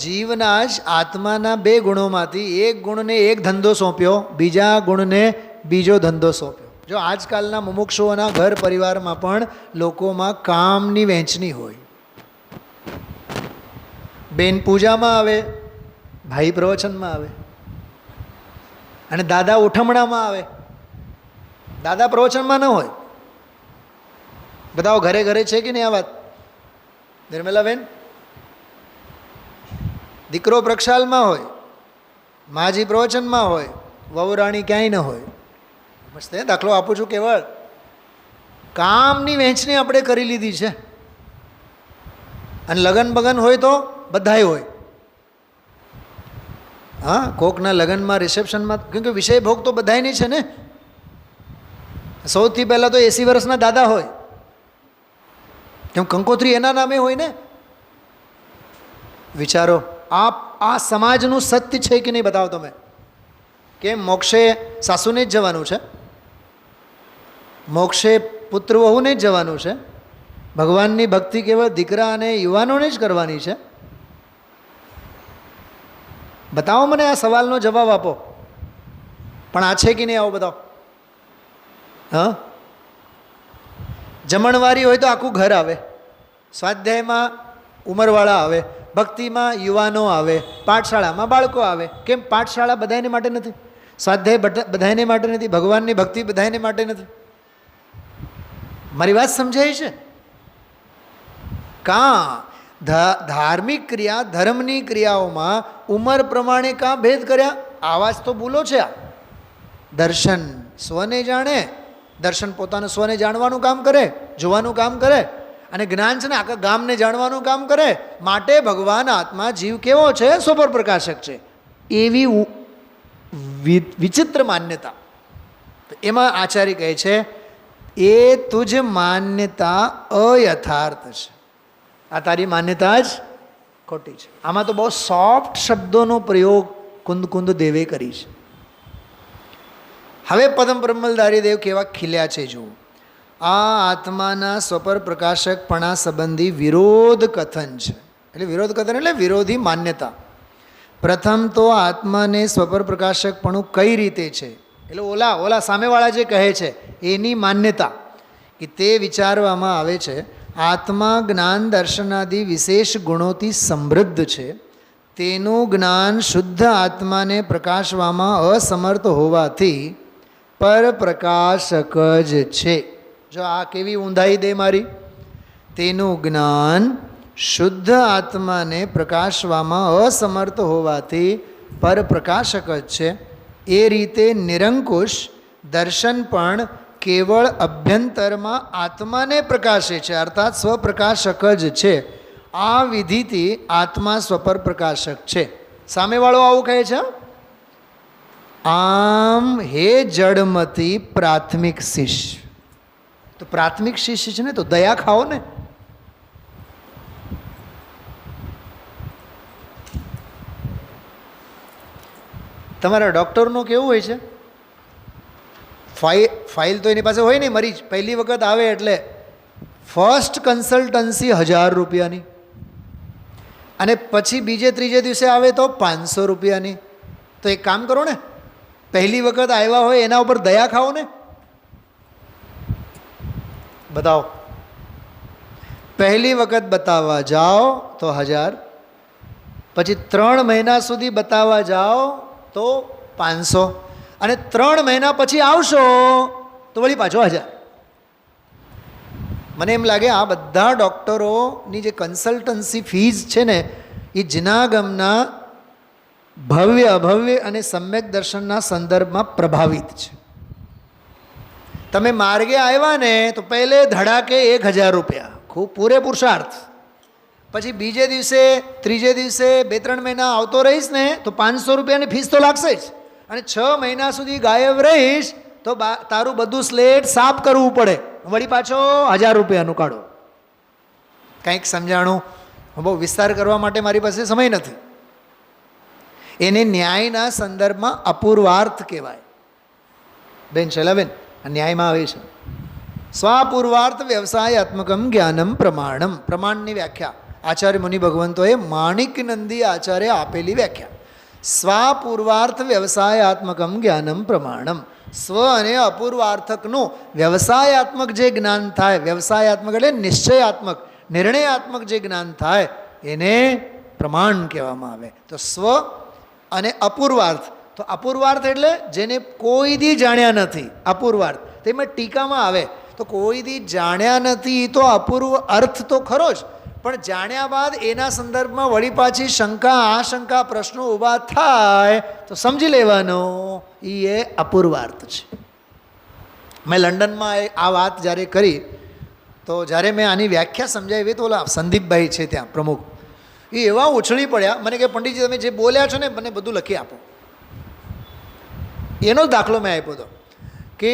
જીવના જ આત્માના 2 ગુણોમાંથી એક ગુણને એક ધંધો સોંપ્યો, બીજા ગુણને બીજો ધંધો સોંપ્યો. જો આજકાલના મુમુક્ષુઓના ઘર પરિવારમાં પણ લોકોમાં કામની વહેંચણી હોય. બેન પૂજામાં આવે, ભાઈ પ્રવચનમાં આવે, અને દાદા ઉઠમણામાં આવે. દાદા પ્રવચનમાં ન હોય. બધા ઘરે ઘરે છે કે નહીં આ વાત? નિર્મલાબેન, દીકરો પ્રક્ષાલમાં હોય, માજી પ્રવચનમાં હોય, વહુરાણી ક્યાંય ન હોય. મસ્ત દાખલો આપું છું. કેવળ કામની વહેંચણી આપણે કરી લીધી છે. અને લગન બગન હોય તો બધાય હોય. હા, કોકના લગ્નમાં રિસેપ્શનમાં, કેમ કે વિષય ભોગ તો બધાયની છે ને. સૌથી પહેલાં તો 80 વર્ષના દાદા હોય, કેમ કંકોત્રી એના નામે હોય ને. વિચારો, આ સમાજનું સત્ય છે કે નહીં બતાવો તમે. કેમ મોક્ષે સાસુને જ જવાનું છે, મોક્ષે પુત્ર વહુને જ જવાનું છે, ભગવાનની ભક્તિ કેવળ દીકરા અને યુવાનોને જ કરવાની છે. બતાવો મને, આ સવાલનો જવાબ આપો. પણ આ છે કે નહીં આવો બતાવો. હા, જમણવારી હોય તો આખું ઘર આવે, સ્વાધ્યાયમાં ઉંમરવાળા આવે, ભક્તિમાં યુવાનો આવે, પાઠશાળામાં બાળકો આવે. કેમ પાઠશાળા બધાને માટે નથી, સ્વાધ્યાય બધાને માટે નથી, ભગવાનની ભક્તિ બધાને માટે નથી. મારી વાત સમજાય છે? ધાર્મિક ક્રિયા, ધર્મની ક્રિયાઓમાં ઉંમર પ્રમાણે કાં ભેદ કર્યા? આવાજ તો ભૂલો છે. આ દર્શન સ્વને જાણે, દર્શન પોતાનું સ્વને જાણવાનું કામ કરે, જોવાનું કામ કરે, અને જ્ઞાન છે ને આખા ગામને જાણવાનું કામ કરે. માટે ભગવાન આત્મા જીવ કેવો છે? સ્વપર પ્રકાશક છે. એવી વિચિત્ર માન્યતા. તો એમાં આચાર્ય કહે છે એ તુજ માન્યતા અયથાર્થ છે. આ તારી માન્યતા જ ખોટી છે. આમાં તો બહુ સોફ્ટ શબ્દોનો પ્રયોગ કુંદ દેવે કરી છે. હવે પદ્મપ્રમલદારી દેવ કેવા ખીલ્યા છે જુઓ. આ આત્માના સ્વપર પ્રકાશકપણા સંબંધી વિરોધ કથન છે. એટલે વિરોધ કથન એટલે વિરોધી માન્યતા. પ્રથમ તો આત્માને સ્વપર પ્રકાશકપણું કઈ રીતે છે, એટલે ઓલા સામેવાળા જે કહે છે એની માન્યતા કે તે વિચારવામાં આવે છે આત્મા જ્ઞાન દર્શનાદિ વિશેષ ગુણોથી સમૃદ્ધ છે. તેનું જ્ઞાન શુદ્ધ આત્માને પ્રકાશવામાં અસમર્થ હોવાથી પરપ્રકાશક જ છે. જો આ કેવી ઊંધાઈ દે મારી. તેનું જ્ઞાન શુદ્ધ આત્માને પ્રકાશવામાં અસમર્થ હોવાથી પરપ્રકાશક જ છે. એ રીતે નિરંકુશ દર્શન પણ કેવળ અભ્યંતરમાં આત્માને પ્રકાશે છે, અર્થાત સ્વપ્રકાશક જ છે. આ વિધિથી આત્મા સ્વપર પ્રકાશક છે. સામેવાળો આવું કહે છે. આમ હે જડમતી પ્રાથમિક શિષ્ય, તો પ્રાથમિક શિષ્ય છે ને, તો દયા ખાઓ ને. તમારા ડૉક્ટરનું કેવું હોય છે, ફાઇલ તો એની પાસે હોય નહીં, મરીજ પહેલી વખત આવે એટલે ફર્સ્ટ કન્સલ્ટન્સી 1000 રૂપિયાની, અને પછી બીજે ત્રીજે દિવસે આવે તો 500 રૂપિયાની. તો એક કામ કરો ને, પહેલી વખત આવ્યા હોય એના ઉપર દયા ખાઓ ને. બતાવો, પહેલી વખત બતાવવા જાઓ તો 1000, પછી 3 મહિના સુધી બતાવવા જાઓ તો 500, અને 3 મહિના પછી આવશો તો વળી પાછો 1000. મને એમ લાગે આ બધા ડૉક્ટરોની જે કન્સલ્ટન્સી ફીઝ છે ને, એ જનાગમના ભવ્ય અભવ્ય અને સમ્યક દર્શનના સંદર્ભમાં પ્રભાવિત છે. તમે માર્ગે આવ્યા ને તો પહેલે ધડાકે 1000 રૂપિયા, ખૂબ પૂરે પુરુષાર્થ. પછી બીજે દિવસે ત્રીજે દિવસે 2-3 મહિના આવતો રહીશ ને તો 500 રૂપિયાની ફીસ તો લાગશે જ, અને 6 મહિના સુધી ગાયબ રહીશ તો તારું બધું સ્લેટ સાફ કરવું પડે, વળી પાછો 1000 રૂપિયાનું કાઢો. કંઈક સમજાણું? બહુ વિસ્તાર કરવા માટે મારી પાસે સમય નથી. એને ન્યાયના સંદર્ભમાં અપૂર્વાર્થ કહેવાય. બેન શૈલાબેન, આ ન્યાયમાં આવે છે. સ્વપૂર્વાર્થ વ્યવસાયાત્મકમ જ્ઞાનમ પ્રમાણમ. પ્રમાણની વ્યાખ્યા આચાર્ય મુનિ ભગવંતોએ માણિક નંદી આચાર્ય આપેલી વ્યાખ્યા. સ્વપૂર્વાર્થ વ્યવસાયાત્મકમ જ્ઞાનમ પ્રમાણમ. સ્વ અને અપૂર્વાર્થકનું વ્યવસાયાત્મક જે જ્ઞાન થાય, વ્યવસાયાત્મક એટલે નિશ્ચયાત્મક, નિર્ણયાત્મક જે જ્ઞાન થાય એને પ્રમાણ કહેવામાં આવે. તો સ્વ અને અપૂર્વાર્થ. તો અપૂર્વાર્થ એટલે જેને કોઈ દી જાણ્યા નથી, અપૂર્વાર્થ. તેમાં ટીકામાં આવે તો કોઈ દી જાણ્યા નથી, તો અપૂર્વ અર્થ તો ખરો જ, પણ જાણ્યા બાદ એના સંદર્ભમાં વળી પાછી શંકા, આશંકા, પ્રશ્નો ઊભા થાય તો સમજી લેવાનો એ અપૂર્વાર્થ છે. મેં લંડનમાં આ વાત જ્યારે કરી તો જ્યારે મેં આની વ્યાખ્યા સમજાવી તો ઓલા સંદીપભાઈ છે ત્યાં પ્રમુખ, એ એવા ઉછળી પડ્યા. મને કે પંડિતજી તમે જે બોલ્યા છો ને મને બધું લખી આપો. એનો દાખલો મેં આપ્યો હતો કે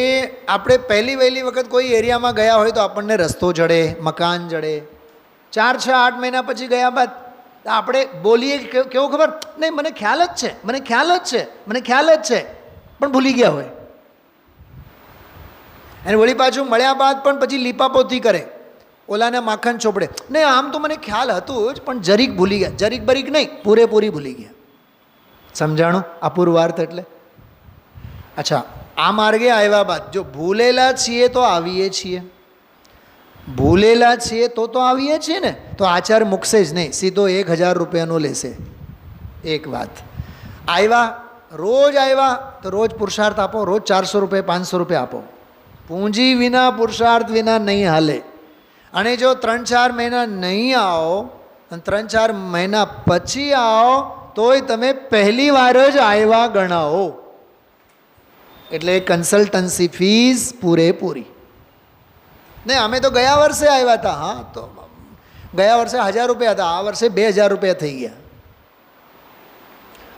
આપણે વહેલી વખત કોઈ એરિયામાં ગયા હોય તો આપણને રસ્તો જડે, મકાન જડે. 4, 6, 8 મહિના પછી ગયા બાદ આપણે બોલીએ કેવું ખબર, નહીં મને ખ્યાલ જ છે, મને ખ્યાલ જ છે, મને ખ્યાલ જ છે, પણ ભૂલી ગયા હોય. અને વળી પાછું મળ્યા બાદ પણ પછી લીપાપોતી કરે, ઓલાને માખણ ચોપડે, નહીં આમ તો મને ખ્યાલ હતું જ પણ જરીક ભૂલી ગયા. જરીક બરીક નહીં, પૂરેપૂરી ભૂલી ગયા. સમજાણું? અપૂર્વાર્થ એટલે. અચ્છા, આ માર્ગે આવ્યા બાદ જો ભૂલેલા છીએ તો આવીએ છીએ, ભૂલેલા છીએ તો આવીએ છીએ ને, તો આચાર મૂકશે જ નહીં, સીધો 1000 રૂપિયાનો લેશે. એક વાત. આવ્યા, રોજ આવ્યા તો રોજ પુરુષાર્થ આપો, રોજ 400 રૂપિયા 500 રૂપિયા આપો. પૂંજી વિના, પુરુષાર્થ વિના નહીં હાલે. અને જો 3-4 મહિના નહીં આવો અને 3-4 મહિના પછી આવો તોય તમે પહેલી વાર જ આવ્યા ગણાવો. એટલે કન્સલ્ટન્સી ફીસ પૂરેપૂરી. નહીં અમે તો ગયા વર્ષે આવ્યા હતા, હા તો ગયા વર્ષે 1000 રૂપિયા હતા, આ વર્ષે 2000 રૂપિયા થઈ ગયા.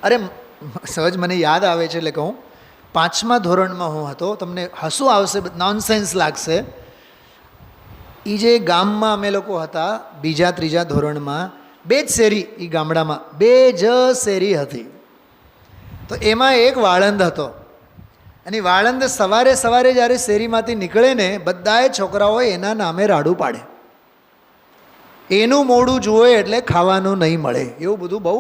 અરે સહજ મને યાદ આવે છે એટલે કહું, 5મા ધોરણમાં હું હતો, તમને હસવું આવશે, નોનસેન્સ લાગશે. એ જે ગામમાં અમે લોકો હતા 2, 3 ધોરણમાં, 2 જ શેરી, એ ગામડામાં 2 જ શેરી હતી. તો એમાં એક વાળંદ હતો, અને વાળંદ સવારે જ્યારે શેરીમાંથી નીકળે ને બધાએ છોકરાઓ એના નામે રાડું પાડે. એનું મોઢું જુએ એટલે ખાવાનું નહીં મળે, એવું બધું બહુ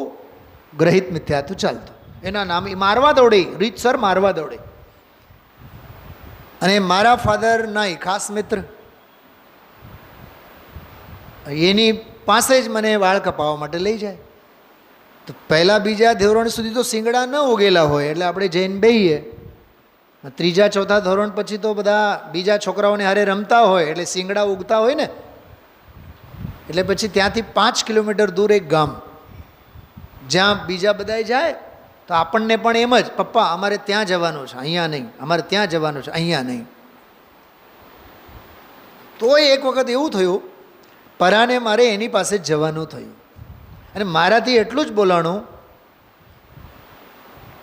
ગ્રહિત મિથ્યાતું ચાલતું. એના નામ મારવા દોડે, રીતસર મારવા દોડે. અને મારા ફાધરના ખાસ મિત્ર, એની પાસે જ મને વાળ કપાવવા માટે લઈ જાય. તો પહેલાં 2 ધોરણ સુધી તો શિંગડા ન ઉગેલા હોય એટલે આપણે જઈને બેહીએ. 3, 4 ધોરણ પછી તો બધા બીજા છોકરાઓને હારે રમતા હોય એટલે શિંગડા ઉગતા હોય ને, એટલે પછી ત્યાંથી 5 કિલોમીટર દૂર એક ગામ, જ્યાં બીજા બધાએ જાય તો આપણને પણ એમ જ, પપ્પા અમારે ત્યાં જવાનું છે, અહીંયા નહીં, અમારે ત્યાં જવાનું છે, અહીંયા નહીં. તોય એક વખત એવું થયું, પરાને મારે એની પાસે જ જવાનું થયું, અને મારાથી એટલું જ બોલાણું,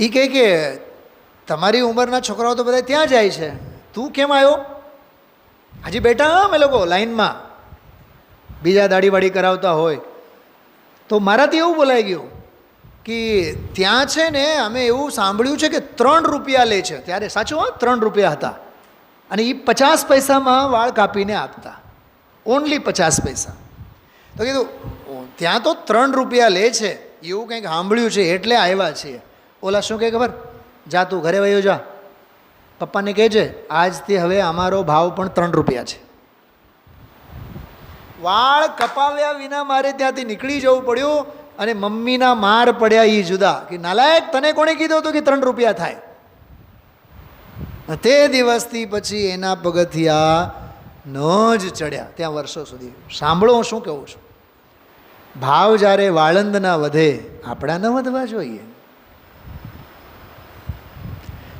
એ કહે કે તમારી ઉંમરના છોકરાઓ તો બધા ત્યાં જાય છે, તું કેમ આવ્યો? હજી બેઠા અમે લોકો લાઈનમાં, બીજા દાઢીવાળી કરાવતા હોય તો મારાથી એવું બોલાઈ ગયું કે ત્યાં છે ને અમે એવું સાંભળ્યું છે કે 3 રૂપિયા લે છે. ત્યારે સાચું, 3 રૂપિયા હતા અને એ 50 પૈસામાં વાળ કાપીને આપતા, ઓનલી 50 પૈસા. તો કીધું ત્યાં તો 3 રૂપિયા લે છે, એવું કંઈક સાંભળ્યું છે એટલે આવ્યા છીએ. ઓલા શું કહે ખબર? જા તું ઘરે વયો જા, પપ્પાને કહેજે આજથી હવે અમારો ભાવ પણ 3 રૂપિયા છે. વાળ કપાવ્યા વિના મારે ત્યાંથી નીકળી જવું પડ્યું અને મમ્મીના માર પડ્યા એ જુદા કે નાલાયક તને કોણે કીધું હતું કે 3 રૂપિયા થાય. તે દિવસથી પછી એના પગથિયા ન જ ચડ્યા ત્યાં વર્ષો સુધી. સાંભળો હું શું કહું છું, ભાવ જ્યારે વાળંદના વધે આપણા ન વધવા જોઈએ.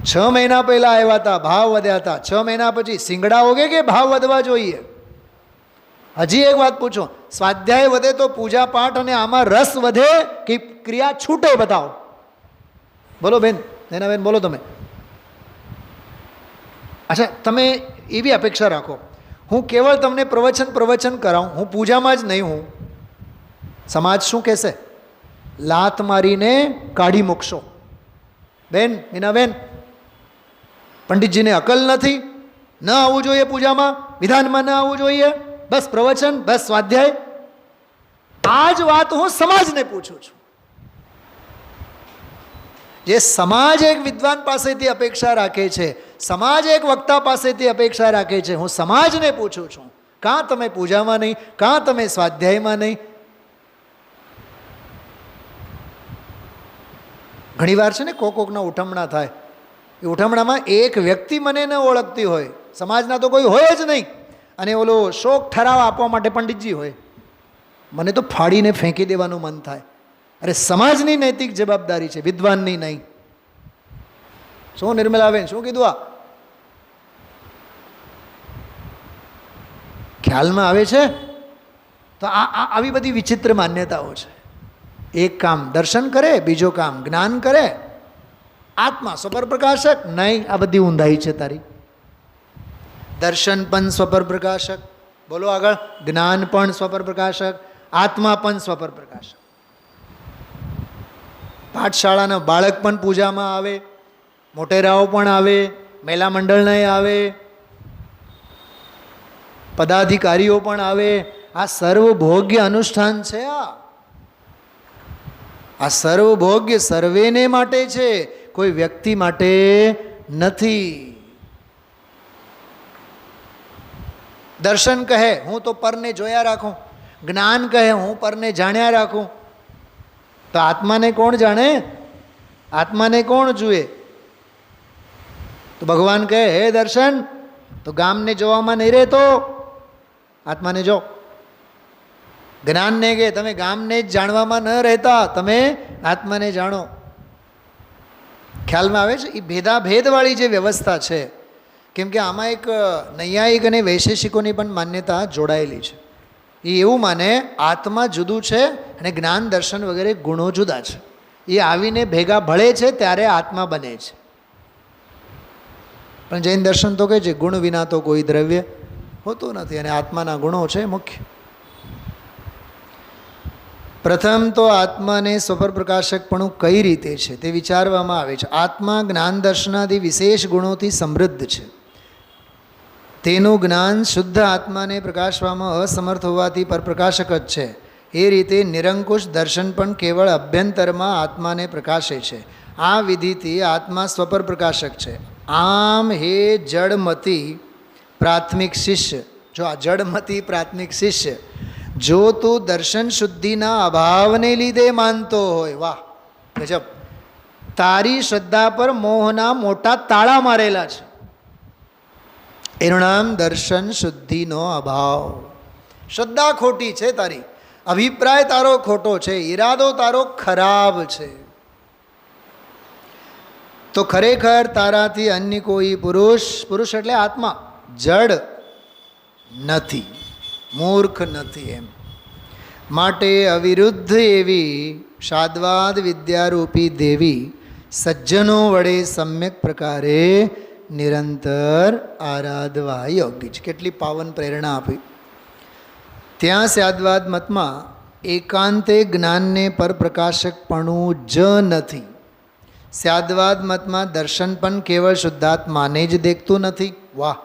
6 મહિના પહેલા આવ્યા હતા, ભાવ વધ્યા હતા. 6 મહિના પછી સિંગડા ઓગે કે ભાવ વધવા જોઈએ? હજી એક વાત પૂછો, સ્વાધ્યાય વધે તો પૂજા પાઠ અને આમાં રસ વધે કે ક્રિયા છૂટે? બતાવો, બોલો બેન, નૈના બેન બોલો તમે. અચ્છા, તમે એવી અપેક્ષા રાખો હું કેવળ તમને પ્રવચન કરાવું, હું પૂજામાં જ નહીં હું. સમાજ શું કહેશે? લાત મારીને કાઢી મૂકશો. બેન, મીના બેન, પંડિતજીને અકલ નથી, ન આવવું જોઈએ પૂજામાં, વિધાનમાં ન આવવું જોઈએ, બસ પ્રવચન, બસ સ્વાધ્યાય. આ જ વાત હું સમાજને પૂછું છું. જે સમાજ એક વિદ્વાન પાસેથી અપેક્ષા રાખે છે, સમાજ એક વક્તા પાસેથી અપેક્ષા રાખે છે, હું સમાજને પૂછું છું, કાં તમે પૂજામાં નહીં, કાં તમે સ્વાધ્યાયમાં નહીં. ઘણીવાર છે ને કોકના ઉઠમણા થાય, એ ઉઠમણામાં એક વ્યક્તિ મને ન ઓળખતી હોય, સમાજના તો કોઈ હોય જ નહીં, અને ઓલો શોક ઠરાવ આપવા માટે પંડિતજી હોય, મને તો ફાડીને ફેંકી દેવાનું મન થાય. અરે સમાજની નૈતિક જવાબદારી છે, વિદ્વાનની નહીં. શું નિર્મલાબેન, શું કીધું? આ ખ્યાલમાં આવે છે? તો આવી બધી વિચિત્ર માન્યતાઓ છે. એક કામ દર્શન કરે, બીજો કામ જ્ઞાન કરે. આત્મા સ્વપર પ્રકાશક નહીં, આ બધી ઊંધાઈ છે તારી. દર્શન પણ સ્વપર પ્રકાશક, બોલો આગળ. જ્ઞાન પણ સ્વપર પ્રકાશક, આત્મા પણ સ્વપર પ્રકાશક. પાઠશાળાના બાળક પણ પૂજામાં આવે, મોટેરાઓ પણ આવે, મહિલા મંડળને આવે, પદાધિકારીઓ પણ આવે. આ સર્વભોગ્ય અનુષ્ઠાન છે. આ સર્વભોગ્ય સર્વેને માટે છે, કોઈ વ્યક્તિ માટે નથી. દર્શન કહે હું તો પરને જોયા રાખું, જ્ઞાન કહે હું પરને જાણ્યા રાખું. તો આત્માને કોણ જાણે? આત્માને કોણ જુએ? તો ભગવાન કહે હે દર્શન, તો ગામને જોવામાં નહીં રહેતો, આત્માને જો. જ્ઞાનને કહે તમે ગામને જ જાણવામાં ન રહેતા, તમે આત્માને જાણો. ખ્યાલમાં આવે છે? એ ભેદાભેદવાળી જે વ્યવસ્થા છે, કેમ કે આમાં એક નૈયાયિક અને વૈશેષિકોની પણ માન્યતા જોડાયેલી છે. એ એવું માને આત્મા જુદું છે અને જ્ઞાન દર્શન વગેરે ગુણો જુદા છે. એ આવીને ભેગા ભળે છે ત્યારે આત્મા બને છે. પણ જૈન દર્શન તો કહે છે ગુણ વિના તો કોઈ દ્રવ્ય હોતું નથી, અને આત્માના ગુણો છે મુખ્ય. પ્રથમ તો આત્માને સ્વપર પ્રકાશકપણું કઈ રીતે છે તે વિચારવામાં આવે છે. આત્મા જ્ઞાન દર્શનાદિ વિશેષ ગુણોથી સમૃદ્ધ છે. તેનું જ્ઞાન શુદ્ધ આત્માને પ્રકાશવામાં અસમર્થ હોવાથી પરપ્રકાશક જ છે. એ રીતે નિરંકુશ દર્શન પણ કેવળ અભ્યંતરમાં આત્માને પ્રકાશે છે. આ વિધિથી આત્મા સ્વપર પ્રકાશક છે. આમ હે જડમતી પ્રાથમિક શિષ્ય, જો આ જડમતી પ્રાથમિક શિષ્ય, જો તું દર્શન શુદ્ધિના અભાવને લીધે માનતો હોય, વાહ ગજબ, તારી શ્રદ્ધા પર મોહના મોટા તાળા મારેલા છે. એનું નામ દર્શન શુદ્ધિનો અભાવ. શ્રદ્ધા ખોટી છે તારી, અભિપ્રાય તારો ખોટો છે, ઈરાદો તારો ખરાબ છે. તો ખરેખર તારાથી અન્ય કોઈ પુરુષ એટલે આત્મા જડ નથી, મૂર્ખ નથી એમ. માટે અવિરુદ્ધ એવી સાદ્વાદ વિદ્યારૂપી દેવી સજ્જનો વડે સમ્યક પ્રકારે નિરંતર આરાધવા યોગ્ય છે. કેટલી પાવન પ્રેરણા આપી. ત્યાં સ્યાદવાદ મતમાં એકાંતે જ્ઞાનને પરપ્રકાશકપણું જ નથી. સ્યાદવાદ મતમાં દર્શન પણ કેવળ શુદ્ધાત્માને જ દેખતું નથી. વાહ!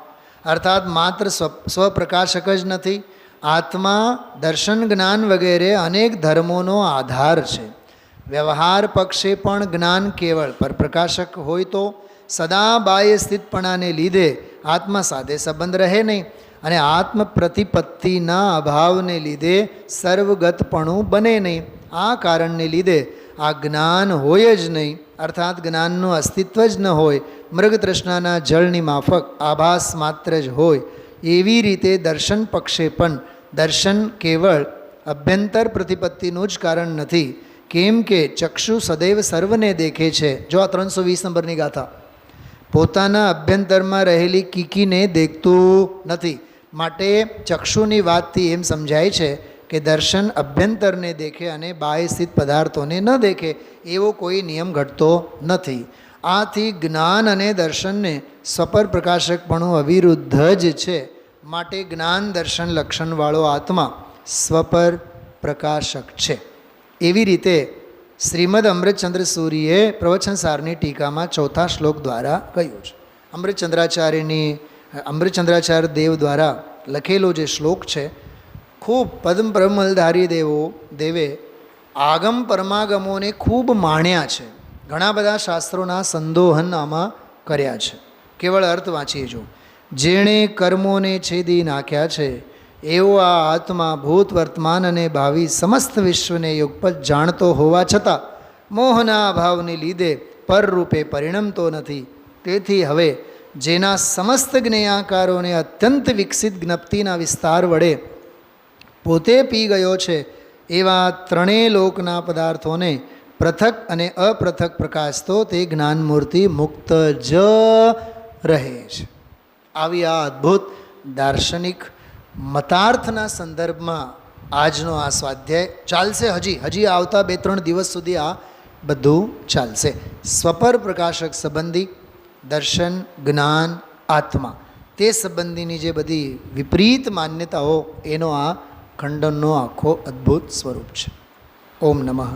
અર્થાત માત્ર સ્વપ્રકાશક જ નથી. આત્મા દર્શન જ્ઞાન વગેરે અનેક ધર્મોનો આધાર છે. વ્યવહાર પક્ષે પણ જ્ઞાન કેવળ પરપ્રકાશક હોય તો સદા બાહ્ય સ્થિતપણાને લીધે આત્મા સાથે સંબંધ રહે નહીં અને આત્મ પ્રતિપત્તિના અભાવને લીધે સર્વગતપણું બને નહીં. આ કારણને લીધે આ જ્ઞાન હોય જ નહીં, અર્થાત જ્ઞાનનું અસ્તિત્વ જ ન હોય. મૃગ તૃષ્ણાના જળની માફક આભાસ માત્ર જ હોય. એવી રીતે દર્શન પક્ષે પણ દર્શન કેવળ અભ્યંતર પ્રતિપત્તિનું જ કારણ નથી. કેમ કે ચક્ષુ સદૈવ સર્વને દેખે છે. જો આ 320 નંબરની ગાથા. પોતાના અભ્યંતરમાં રહેલી કીકીને દેખતું નથી. માટે ચક્ષુની વાતથી એમ સમજાય છે કે દર્શન અભ્યંતરને દેખે અને બાહ્ય સ્થિત પદાર્થોને ન દેખે એવો કોઈ નિયમ ઘટતો નથી. આથી જ્ઞાન અને દર્શનને સ્વપર પ્રકાશકપણું અવિરુદ્ધ જ છે. માટે જ્ઞાન દર્શન લક્ષણવાળો આત્મા સ્વપર પ્રકાશક છે. એવી રીતે શ્રીમદ અમૃતચંદ્ર સૂરીએ પ્રવચનસારની ટીકામાં 4થા શ્લોક દ્વારા કહ્યું છે. અમૃતચંદ્રાચાર્ય દેવ દ્વારા લખેલો જે શ્લોક છે, ખૂબ પદ્મ પ્રમલધારી દેવે આગમ પરમાગમોને ખૂબ માણ્યા છે. ઘણા બધા શાસ્ત્રોના સંદોહન આમાં કર્યા છે. કેવળ અર્થ વાંચીએ જો. જેણે કર્મોને છેદી નાખ્યા છે એવો આ આત્મા ભૂત વર્તમાન અને ભાવિ સમસ્ત વિશ્વને યુગપત જાણતો હોવા છતાં મોહના અભાવને લીધે પરરૂપે પરિણમતો નથી. તેથી હવે જેના સમસ્ત જ્ઞેયાકારોને અત્યંત વિકસિત જ્ઞપ્તિના વિસ્તાર વડે પોતે પી ગયો છે એવા ત્રણેય લોકના પદાર્થોને પૃથક અને અપૃથક પ્રકાશતો તે જ્ઞાનમૂર્તિ મુક્ત જ રહે છે. આવી આ અદ્ભુત દાર્શનિક મતાર્થના સંદર્ભમાં આજનો આ સ્વાધ્યાય ચાલશે. હજી આવતા 2-3 દિવસ સુધી આ બધું ચાલશે. સ્વપર પ્રકાશક સંબંધી દર્શન, જ્ઞાન, આત્મા તે સંબંધીની જે બધી વિપરીત માન્યતાઓ એનો આ ખંડનનો આખો અદ્ભુત સ્વરૂપ છે. ઓમ નમઃ.